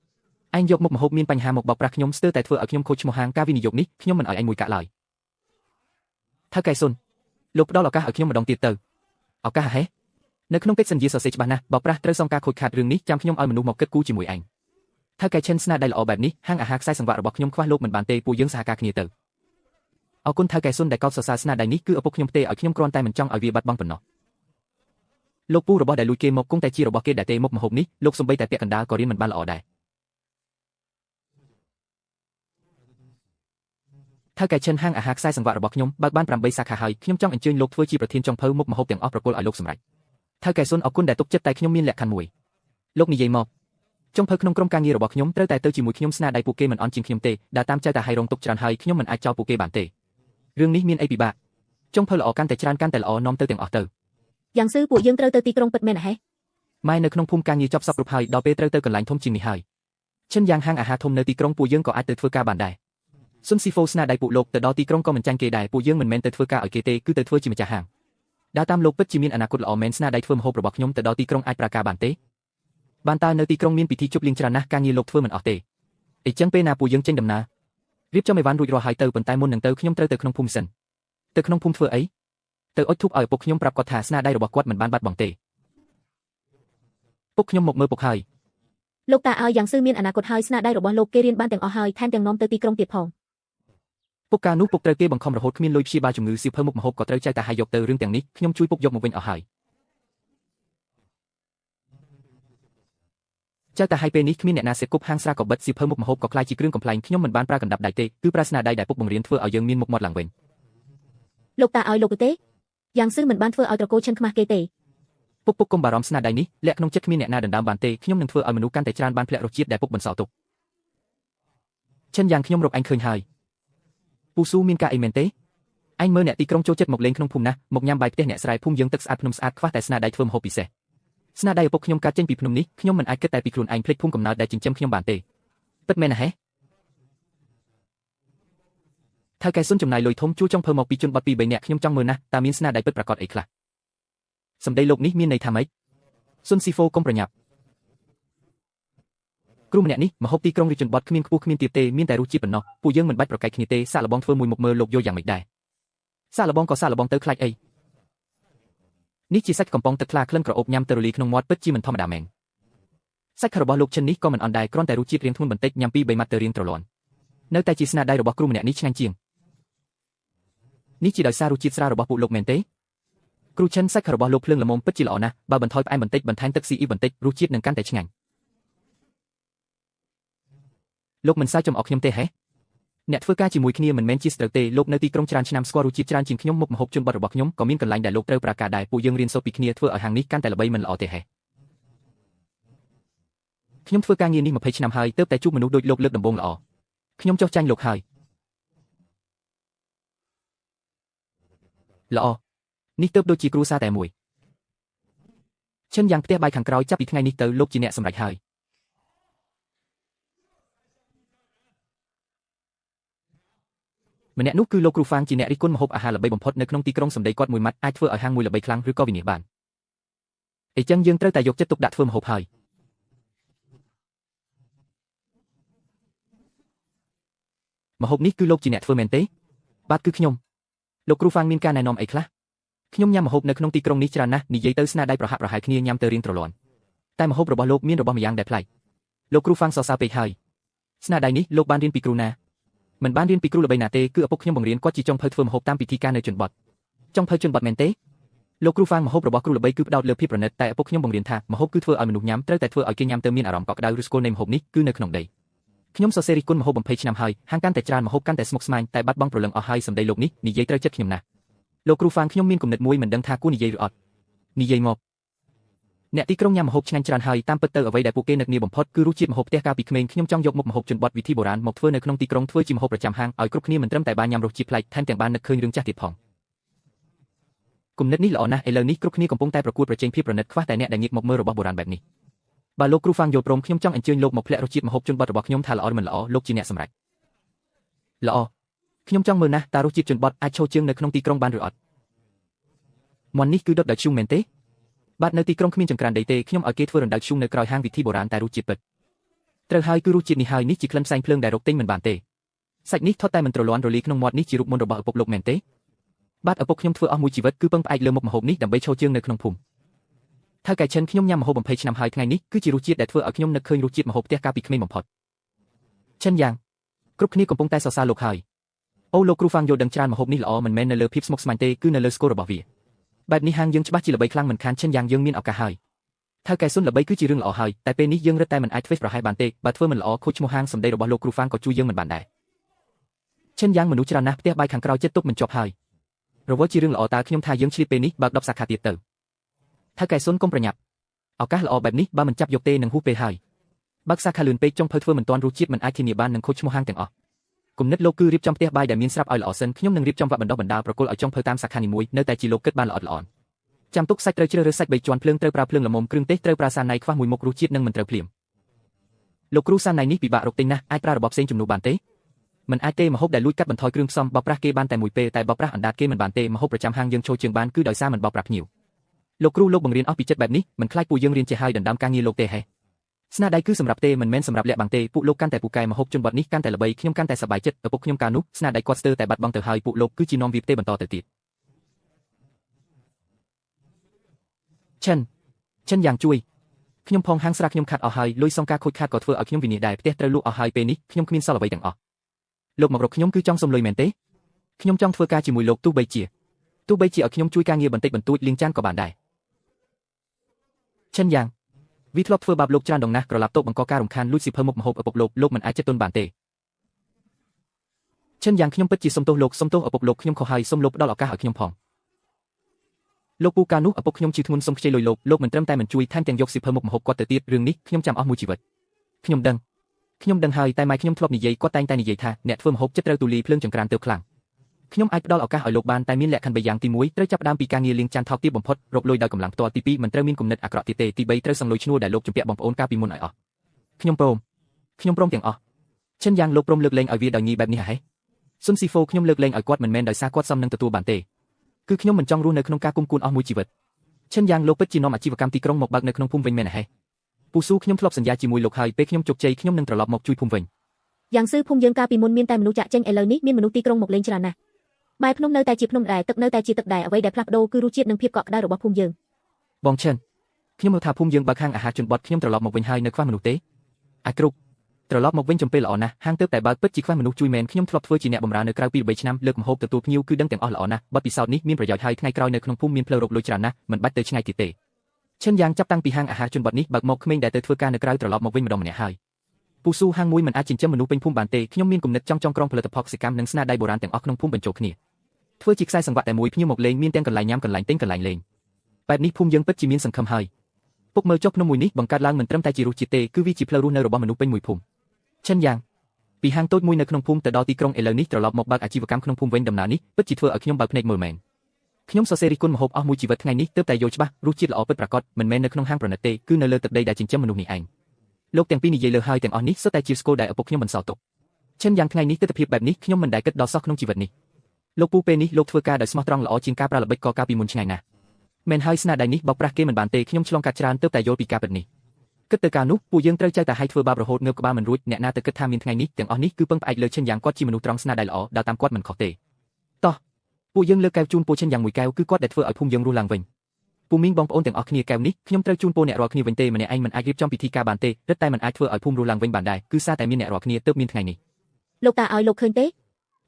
ឯងយកមុខម្ហូបមានបញ្ហាមកបោកប្រាស់ខ្ញុំស្ទើរតែធ្វើឲ្យខ្ញុំខូចឈ្មោះហាងការវិនិយោគនេះខ្ញុំមិនឲ្យឯងមួយកាក់ឡើយថៅកែសុនលោកផ្ដល់ឱកាសឲ្យខ្ញុំម្ដងទៀតទៅឱកាសហេនៅក្នុងកិច្ចសន្យាសរសេរច្បាស់ណាស់បោកប្រាស់ត្រូវសងការខូចខាតរឿងនេះចាំខ្ញុំឲ្យមនុស្សមកគិតគូរជាមួយឯងថៅកែឈិនស្នាដៃល្អបែបនេះហាងអាហារខ្សែសង្វាក់របស់ខ្ញុំខ្វះលោកមិនបានទេពួកយើងសហការគ្នាទៅអរគុណថៅកែសុនដែលកោតសរសើរស្នាដៃនេះគឺឪពុកខ្ញុំទេឲ្យខ្ញុំគ្រាន់តែមិនចង់ឲ្យវាបាត់បង់ប៉ុណ្ណោះលោកពូរបស់ដែលលួចគេមកគង់តែជារបស់គេដែលទេមុខម្ហូបនេះលោកសំបីតែពាក់កណ្ដាលក៏រៀនមិនបានល្អដែរថៅកែឈិនហាងអាហារខ្សែសង្វាក់របស់ខ្ញុំបើកបាន8សាខាហើយខ្ញុំចង់អញ្ជើញលោកធ្វើជាប្រធានចុងភៅមុខម្ហូបទាំងអស់ប្រគល់ឲ្យលោកសម្រេចថៅកែសុនអរគុណដែលទុកចិត្តតែខ្ញុំមានលក្ខខណ្ឌមួយលោកនិយាយមកចុងភៅក្នុងក្រុមការងាររបស់ខ្ញុំត្រូវតែទៅជាមួយខ្ញុំស្នាដៃពួកគេមិនអន់ជាងខ្ញុំទេដើរតាមចៅតាហៃរងទុកច្រើនហើយខ្ញុំមិនអាចចោលពួកគេបានទេរឿងនេះមានអីពិបាកចុងភៅល្អកាន់តែច្រើនកាន់តែល្អនាំទៅទាំងអស់ទៅយ៉ាងស៊ឺពួកយើងត្រូវទៅទីក្រុងពិតមែនហេម៉ែនៅក្នុងភូមិការងារចប់សពគ្រប់ហើយដល់ពេលត្រូវទៅកន្លែងធំជាងនេះហើយឈិនយ៉ាងហាងអាហារធំនៅទីក្រុងពួកយើងក៏អាចទៅធ្វើការបានដែរស៊ុនស៊ីហ្វូស្នាដៃពួកលោកទៅដល់ទីក្រុងក៏មិនចាញ់គេដែរពួកយើងមិនមែនទៅធ្វើការឲ្យគេទេគឺទៅធ្វើជាម្ចាស់ហាងដើរតាមលោកពិតជាមានអនាគតល្អមែនស្នាដៃធ្វើម្ហូបរបស់ខ្ញុំទៅដល់ទីក្រុងអាចប្រើការបានទេបានតើនៅទីក្រុងមានពិធីជប់លៀងច្រើនណាស់ការងារលោកធ្វើមិនអស់ទេ អីចឹងពេលណាពួកយើងចេញដំណើររៀបចំអីវ៉ាន់រួចរាល់ហើយទៅប៉ុន្តែមុននឹងទៅខ្ញុំត្រូវទៅក្នុងភូមិសិនទៅក្នុងភូមិធ្វើអីទៅអុជធូបឲ្យឪពុកខ្ញុំប្រាប់គាត់ថាស្នាដៃរបស់គាត់មិនបានបាត់បង់ទេពុកខ្ញុំមកមើលពុកហើយ លោកតាឲ្យយ៉ាងស៊ឺមានអនាគតហើយស្នាដៃរបស់លោកគេរៀនបានទាំងអស់ហើយថែមទាំងនាំទៅទីក្រុងទៀតផង ពុកកាលនោះពុកត្រូវគេបង្ខំរហូតគ្មានលុយព្យាបាលជំងឺសៀវភៅមុខម្ហូបក៏ត្រូវចែកតាហើយយកទៅរឿងទាំងនេះខ្ញុំជួយពុកយកមកវិញអស់ហើយចែកតាហើយពេលនេះគ្មានអ្នកណាសេពគប់ហាងស្រាក៏បិទសៀវភៅមុខម្ហូបក៏ខ្លាយជាគ្រឿងកំ pl ែងខ្ញុំមិនបានប្រើកណ្ដាប់ដៃទេគឺប្រើស្នាដៃដែលពុកបង្រៀនធ្វើឲ្យយើងមានមុខមាត់ឡើងវិញ លោកតាឲ្យលោកទេយ៉ាងស៊ឺមិនបានធ្វើឲ្យត្រកូលឈិនខ្មាស់គេទេ ពុកកុំបារម្ភស្នាដៃនេះលាក់ក្នុងចិត្តគ្មានអ្នកណាដណ្ដើមបានទេខ្ញុំនឹងធ្វើឲ្យមនុស្សកាន់តែច្រើនបានភ្លាក់រសជាតិដែលពុកបន្សល់ទុកឈិនយ៉ាងខ្ញុំរកឯងឃើញហើយពូស៊ូមានការអីមែនទេឯងមើលអ្នកទីក្រុងចូលចិត្តមកលេងក្នុងភូមិណាស់មកញ៉ាំបាយផ្ទះអ្នកស្រែភូមិយើងទឹកស្អាតភ្នំស្អាតខ្វះតែស្នាដៃធ្វើម្ហូបពិសេសស្នាដៃឪពុកខ្ញុំកើតចេញពីភ្នំនេះខ្ញុំមិនអាចគិតតែពីខ្លួនឯងភ្លេចភូមិកំណើតដែលចិញ្ចឹមខ្ញុំបានទេពិតមែនណាហេថៅកែសុនចំណាយលុយធំជួលចុងភើមកពីជនបទពី3នាក់ខ្ញុំចង់មើលណាស់តើមានស្នាដៃពិតប្រាកដអីខ្លះសម្ដីលោកនេះមានន័យថាម៉េចសុនស៊ីហ្វូកុំប្រញាប់គ្រូម្នាក់នេះមហូបទីក្រុងរាជជនបទគ្មានខ្ពស់គ្មានទាបទេមានតែរសជាតិប៉ុណ្ណោះពួកយើងមិនបាច់ប្រកែកគ្នាទេសាកល្បងធ្វើមួយមុខមើលលោកយកយ៉ាងម៉េចដែរសាកល្បងក៏សាកល្បងទៅខ្លាចអីនេះជាសាច់កំប៉ុងទឹកខ្លាក្លិនក្រអូបញ៉ាំទៅរលាយក្នុងមាត់ពិតជាមិនធម្មតាមែនសាច់របស់លោកឈិននេះក៏មិនអន់ដែរគ្រាន់តែរសជាតិរៀងធ្ងន់បន្តិចញ៉ាំពី3ម៉ាត់ទៅរៀងត្រលាន់នៅតែជាស្នាដៃរបស់គ្រូម្នាក់នេះឆ្ងាញ់ជាងនេះជាដោយសាររសជាតិស្រាលរបស់ពួកលោកមែនទេគ្រូឈិនសាច់របស់លោកភ្លើងល្មមពិតជាល្អណាស់បើបន្ថយផ្អែមបន្តិចបន្ថែមទឹកស៊ីអ៊ីបន្តិចរសជាតិនឹងកាន់តែឆ្ងាញ់លោកមិនសើចចំអកខ្ញុំទេហេអ្នកធ្វើការជាមួយគ្នាមិនមែនជាស្ត្រូវទេលោកនៅទីក្រុងច្រើនឆ្នាំស្គាល់រសជាតិច្រើនជាងខ្ញុំមុខម្ហូបជនបទរបស់ខ្ញុំក៏មានកន្លែងដែលលោកត្រូវប្រើការដែរពួកយើងរៀនសូត្រពីគ្នាធ្វើឲ្យហាងនេះកាន់តែល្បីមិនល្អទេហេខ្ញុំធ្វើការងារនេះ20ឆ្នាំហើយទើបតែជួបមនុស្សដូចលោកលើកដំបូងល្អខ្ញុំចោះចាញ់លោកហើយល្អនេះទើបដូចជាគ្រូសារតែមួយឈិនយ៉ាងផ្ទះបាយខាងក្រោយចាប់ពីថ្ងៃនេះទៅលោកជាអ្នកសម្រេចហើយម្នាក់នោះគឺលោកគ្រូហ្វាងជាអ្នករិះគន់ម្ហូបអាហារល្បីបំផុតនៅក្នុងទីក្រុងសម្ដីគាត់មួយម៉ាត់អាចធ្វើឲ្យហាងមួយល្បីខ្លាំងឬក៏វិនាសបានអញ្ចឹងយើងត្រូវតែយកចិត្តទុកដាក់ធ្វើម្ហូបហើយម្ហូបនេះគឺលោកជាអ្នកធ្វើមែនទេបាទគឺខ្ញុំលោកគ្រូហ្វាងមានការណែនាំអីខ្លះខ្ញុំញ៉ាំម្ហូបនៅក្នុងទីក្រុងនេះច្រើនណាស់និយាយទៅស្នាដៃប្រហាក់ប្រហែលគ្នាញ៉ាំទៅរៀងត្រលាន់តែម្ហូបរបស់លោកមានរបស់ម្យ៉ាងដែលប្លែកលោកគ្រូហ្វាងសរសើរពេកហើយស្នាដៃនេះលោកបានរៀនពីគ្រូណាមិនបានរៀនពីគ្រូល្បីណាទេគឺឪពុកខ្ញុំបង្រៀនគាត់ជាចុងភៅធ្វើម្ហូបតាមពិធីការនៅជនបទចុងភៅជនបទមែនទេលោកគ្រូហ្វាងម្ហូបរបស់គ្រូល្បីគឺផ្ដោតលើភាពប្រណិតតែឪពុកខ្ញុំបង្រៀនថាម្ហូបគឺធ្វើឲ្យមនុស្សញ៉ាំត្រូវតែធ្វើឲ្យគេញ៉ាំទៅមានអារម្មណ៍កក់ក្ដៅឬស្គាល់នៃម្ហូបនេះគឺនៅក្នុងដីខ្ញុំសរសេររិះគន់ម្ហូប20ឆ្នាំហើយហាងកាន់តែច្រើនម្ហូបកាន់តែស្មុគស្មាញតែបាត់បង់ព្រលឹងអស់ហើយសម្ដីលោកនេះនិយាយត្រូវចិត្តខ្ញុំណាស់លោកគ្រូហ្វាងខ្ញុំមានគំនិតមួយមិនដឹងថាគួរនិយាយឬអត់និយាយមកអ្នកទីក្រុងញ៉ាំម្ហូបឆ្ងាញ់ច្រើនហើយតាមពិតទៅអ្វីដែលពួកគេនឹកនាបំផុតគឺរសជាតិម្ហូបផ្ទះកាលពីក្មេងខ្ញុំចង់យកមុខម្ហូបជនបទវិធីបុរាណមកធ្វើនៅក្នុងទីក្រុងធ្វើជាម្ហូបប្រចាំហាងឲ្យគ្រប់គ្នាមិនត្រឹមតែបានញ៉ាំរសជាតិប្លែកថែមទាំងបាននឹកឃើញរឿងចាស់ទៀតផងគំនិតនេះល្អណាស់ឥឡូវនេះគ្រប់គ្នាកំពុងតែប្រកួតប្រជែងភាពប្រណិតខ្វះតែអ្នកដែលងាកមកមើលរបស់បុរាណបែបនេះបើលោកគ្រូហ្វាងយល់ព្រមខ្ញុំចង់អញ្ជើញលោកមកភ្លាក់រសជាតិម្ហូបជនបទរបស់ខ្ញុំថាល្អឬមិនល្អលោកជាអ្នកសម្រេចល្អខ្ញុំចង់មើលណាស់តើរសជាតិជនបទអាចឈរជើងនៅក្នុងទីក្រុងបានឬអត់មន់នេះគឺដុតដោយឈូងមែនទេបាទនៅទីក្រុងគ្មានចង្ក្រានដីទេខ្ញុំឲ្យគេធ្វើរណ្ដៅឈូងនៅក្រោយហាងវិធីបុរាណតែរសជាតិពិតត្រូវហើយគឺរសជាតិនេះហើយនេះជាក្លិនផ្សែងភ្លើងដែលរកទិញមិនបានទេសាច់នេះថត់តែមិនត្រលាន់រលាយក្នុងមាត់នេះជារូបមន្តរបស់ឪពុកលោកមែនទេបាទឪពុកខ្ញុំធ្វើអស់មួយជីវិតគឺពឹងផ្អែកលើមុខម្ហូបនេះដើម្បីឈរជើងនៅក្នុងភូមិថៅកែឈិនខ្ញុំញ៉ាំម្ហូប20ឆ្នាំហើយថ្ងៃនេះគឺជារសជាតិដែលធ្វើឲ្យខ្ញុំនឹកឃើញរសជាតិម្ហូបផ្ទះកាលពីក្មេងបំផុតឈិនយ៉ាងគ្រប់គ្នាកំពុងតែសរសើរលោកហើយអូលោកគ្រូហ្វាងយល់ដឹងច្រើនម្ហូបនេះល្អមិនមែននៅលើភាពស្មុគស្មាញទេគឺនៅលើស្គររបស់វាបែបនេះហាងយើងច្បាស់ជាល្បីខ្លាំងមិនខានឈិនយ៉ាងយើងមានឱកាសហើយថៅកែសុនល្បីគឺជារឿងល្អហើយតែពេលនេះយើងរឹតតែមិនអាចធ្វើប្រហែលបានទេបើធ្វើមិនល្អខូចឈ្មោះហាងសម្ដីរបស់លោកគ្រូហ្វាងក៏ជួយយើងមិនបានដែរឈិនយ៉ាងមនុស្សច្រើនណាស់ផ្ទះបាយខាងក្រោយចិត្តទុកមិនជាប់ហើយរវល់ជារឿងល្អតើខ្ញុំថាយើងឆ្លៀតពេលនេះបើក10សាខាទៀតទៅថៅកែសុនកុំប្រញាប់ឱកាសល្អបែបនេះបើមិនចាប់យកទេនឹងហួសពេលហើយបើកសាខាលឿនពេកចុងភៅធ្វើមិនទាន់រសជាតិមិនអាចធានាបាននឹងខូចឈ្មោះហាងទាំងអស់គំនិតលោកគឺរៀបចំផ្ទះបាយដែលមានស្រាប់ឲ្យល្អសិនខ្ញុំនឹងរៀបចំវគ្គបណ្ដុះបណ្ដាលប្រគល់ឲ្យចុងភៅតាមសាខានីមួយនៅតែជាលោកគិតបានល្អល្អន់ចាំទុកសាច់ត្រូវជ្រើសរើសសាច់3ជាន់ភ្លើងត្រូវប្រើភ្លើងល្មមគ្រឿងទេសត្រូវប្រើសាណៃខ្វះមួយមុខរសជាតិនឹងមិនត្រូវភ្លាមលោកគ្រូសាណៃនេះពិបាករកទិញណាស់អាចប្រើរបបផ្សេងជំនួសបានទេមិនអាចទេម្ហូបដែលលួចកាត់បន្ថយគ្រឿងផ្សំបោកប្រាស់គេបានតែមួយពេលតែបោកប្រាស់អណ្ដាតគេមិនបានទេម្ហូបប្រចាំហាងយើងចូលជើងបានគឺដោយសារមិនបោកប្រាស់ភ្ញៀវលោកគ្រូលោកបង្រៀនអស់ពីចិត្តបែបនេះមិនខ្លាចពួកយើងរៀនចេះហើយដណ្ដើមការងារលោកទេហេ ស្នាដៃគឺសម្រាប់ទេមិនមែនសម្រាប់លាក់បាំងទេពួកលោកកាន់តែពូកែមហូបជនបទនេះកាន់តែល្បីខ្ញុំកាន់តែសប្បាយចិត្តឪពុកខ្ញុំកាលនោះស្នាដៃគាត់ស្ទើរតែបាត់បង់ទៅហើយពួកលោកគឺជានាំវាទេបន្តទៅទៀតចិនយ៉ាងជួយខ្ញុំផងហាងស្រាខ្ញុំខាត់អស់ហើយលុយសងការខូចខាតក៏ធ្វើឲ្យខ្ញុំវិនិច្ឆ័យដែរផ្ទះត្រូវលក់អស់ហើយពេលនេះខ្ញុំគ្មានសល់អ្វីទាំងអស់លោកមករកខ្ញុំគឺចង់សុំលុយមែនទេខ្ញុំចង់ធ្វើការជាមួយលោកទោះបីជាឲ្យខ្ញុំជួយការងារបន្តិចបន្តួចលាងចានក៏បានដែរចិនយ៉ាងវាធ្លាប់ធ្វើបាបលោកច្រើនដងណាស់ក្រឡាប់តូបបង្កការរំខានលួចសៀវភៅមុខម្ហូបឪពុកលោកមិនអាចចិត្តទន់បានទេចិនយ៉ាងខ្ញុំពិតជាសុំទោសលោកសុំទោសឪពុកលោកខ្ញុំខុសហើយសុំលោកផ្ដល់ឱកាសឲ្យខ្ញុំផងលោកពូកានោះឪពុកខ្ញុំជាធ្ងន់សុំខ្ចីលុយលោកមិនត្រឹមតែមិនជួយថែមទាំងយកសៀវភៅមុខម្ហូបគាត់ទៅទៀតរឿងនេះខ្ញុំចាំអស់មួយជីវិតខ្ញុំដឹងហើយតែម៉ែខ្ញុំធ្លាប់និយាយគាត់តែងតែនិយាយថាអ្នកធ្វើម្ហូបចិត្តត្រូវទូលាយភ្លើងចង្ក្រានទៅខ្លាំងខ្ញុំអាចផ្ដល់ឱកាសឲ្យលោកបានតែមានលក្ខខណ្ឌ3យ៉ាងទី1ត្រូវចាប់ផ្ដើមពីការងារលាងចានថោកទាបបំផុតរកលុយដោយកម្លាំងផ្ទាល់ទី2មិនត្រូវមានគំនិតអាក្រក់ទៀតទេទី3ត្រូវសងលុយឈ្នួលដែលលោកជំពាក់បងប្អូនកាលពីមុនឲ្យអស់ខ្ញុំព្រមទាំងអស់ចិនយ៉ាងលោកព្រមលើកលែងឲ្យវាដោយងាយបែបនេះហ៎ស៊ុនស៊ីហ្វូខ្ញុំលើកលែងឲ្យគាត់មិនមែនដោយសារគាត់សមនឹងទទួលបានទេគឺខ្ញុំមិនចង់រស់នៅក្នុងការគុំគួនអស់មួយជីវិតចិនយ៉ាងលោកពិតជានាំអាជីវកម្មទីក្រុងមកបើកនៅក្នុងភូមិវិញមែនហ៎ពូស៊ូខ្ញុំធ្លាប់សន្យាជាមួយលោកហើយពេលខ្ញុំជោគជ័យខ្ញុំនឹងត្រឡប់មកជួយភូមិវិញយ៉ាងស៊ឺភូមិយើងកាលពីមុនមានតែមនុស្សចាក់ចេញឥឡូវនេះមានមនុស្សទីក្រុងមកលេងច្រើនណាស់បែបភ្នំនៅតែជាភ្នំដែរទឹកនៅតែជាទឹកដែរអ្វីដែលផ្លាស់ប្ដូរគឺរសជាតិនិងភាពកក់ក្ដៅរបស់ភូមិយើងបងចិនខ្ញុំមើលថាភូមិយើងបើកហាងអាហារជនបទខ្ញុំត្រឡប់មកវិញហើយនៅខ្វះមនុស្សទេអាគ្រប់ត្រឡប់មកវិញចំពេលល្អណាស់ហាងទើបតែបើកពិតជាខ្វះមនុស្សជួយមែនខ្ញុំធ្លាប់ធ្វើជាអ្នកបម្រើនៅក្រៅពី3ឆ្នាំលើកម្ហូបទទួលភ្ញៀវគឺដឹងទាំងអស់ល្អណាស់បទពិសោធន៍នេះមានប្រយោជន៍ហើយថ្ងៃក្រោយនៅក្នុងភូមិមានផ្លូវរកលុយច្រើនណាស់មិនបាច់ទៅឆ្ងាយទៀតទេចិនយ៉ាងចាប់តាំងពីហាងអាហារជនបទនេះបើកមកក្មេងដែលទៅធ្វើការនៅក្រៅត្រឡប់មកវិញម្ដងម្នាក់ហើយពូស៊ូហាងមួយមិនអាចចិញ្ចឹមមនុស្សពេញភូមិបានទេខ្ញុំមានគំនិតចង់ក្រុងផលិតផលកសិកម្មនិងស្នាដៃបុរាណទាំងអស់ក្នុងភូមិបញ្ចូលគ្នាធ្វើជាខ្សែសង្វាក់តែមួយភ្ញៀវមកលេងមានទាំងកន្លែងញ៉ាំកន្លែងទិញកន្លែងលេងបែបនេះភូមិយើងពិតជាមានសង្ឃឹមហើយពុកមើលចុះភ្នំមួយនេះបង្កើតឡើងមិនត្រឹមតែជារសជាតិទេគឺវាជាផ្លូវរស់នៅរបស់មនុស្សពេញមួយភូមិចិនយ៉ាងពីហាងតូចមួយនៅក្នុងភូមិទៅដល់ទីក្រុងឥឡូវនេះត្រឡប់មកបើកអាជីវកម្មក្នុងភូមិវិញដំណើរនេះពិតជាធ្វើឲ្យខ្ញុំបើកភ្នែកមើលមែនខ្ញុំសរសេររិះគន់ម្ហូបអស់មួយជីវិតថ្ងៃនេះទើបតែយល់ច្បាស់រសជាតិល្អពិតប្រាកដមិនមែននៅក្នុងហាងប្រណិតទេគឺនៅលើទឹកដីដែលចិញ្ចឹមមនុស្សនេះឯងលោកទាំងពីរនិយាយលើហើយទាំងអស់នេះសុទ្ធតែជាស្គលដែលឪពុកខ្ញុំបន្សល់ទុកចិនយ៉ាងថ្ងៃនេះទិដ្ឋភាពបែបនេះខ្ញុំមិនដែលគិតដល់សោះក្នុងជីវិតនេះលោកពូពេលនេះលោកធ្វើការដោយស្មោះត្រង់ល្អជាងការប្រើល្បិចកកាលពីមុនឆ្ងាយណាស់មែនហើយស្នាដៃនេះបោកប្រាស់គេមិនបានទេខ្ញុំឆ្លងកាត់ច្រើនទើបតែយល់ពីការពិតនេះគិតទៅការនោះពួកយើងត្រូវចៅតែឲ្យធ្វើបាបរហូតងើបក្បាលមិនរួចអ្នកណាទៅគិតថាមានថ្ងៃនេះទាំងអស់នេះគឺពឹងផ្អែកលើឈិនយ៉ាងគាត់ជាមនុស្សត្រង់ស្នាដៃល្អដើរតាមគាត់មិនខុសទេតោះពួកយើងលើកកែវជូនពូឈិនយ៉ាងមួយកែវគឺគាត់ដែលធ្វើឲ្យភូមិយើងរស់ឡើងវិញពូមីងបងប្អូនទាំងអស់គ្នាកែវនេះខ្ញុំត្រូវជូនពូអ្នករាល់គ្នាវិញទេម្នាក់ឯងមិនអាចរៀបចំពិធីការបានទេរឹតតែមិនអាចធ្វើឲ្យភូមិរស់ឡើងវិញបានដែរគឺសារតែមានអ្នករាល់គ្នាទើបមានថ្ងៃនេះលោកតាឲ្យលោកឃើញទេ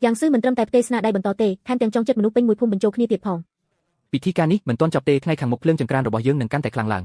យ៉ាងស៊ឺមិនត្រឹមតែផ្ទេរស្នាដៃបន្តទេថែមទាំងចង់ចិត្តមនុស្សពេញមួយភូមិបញ្ចូលគ្នាទៀតផងពិធីការនេះមិនទាន់ចប់ទេថ្ងៃខាងមុខភ្លើងចង្ក្រានរបស់យើងនឹងកាន់តែខ្លាំងឡើង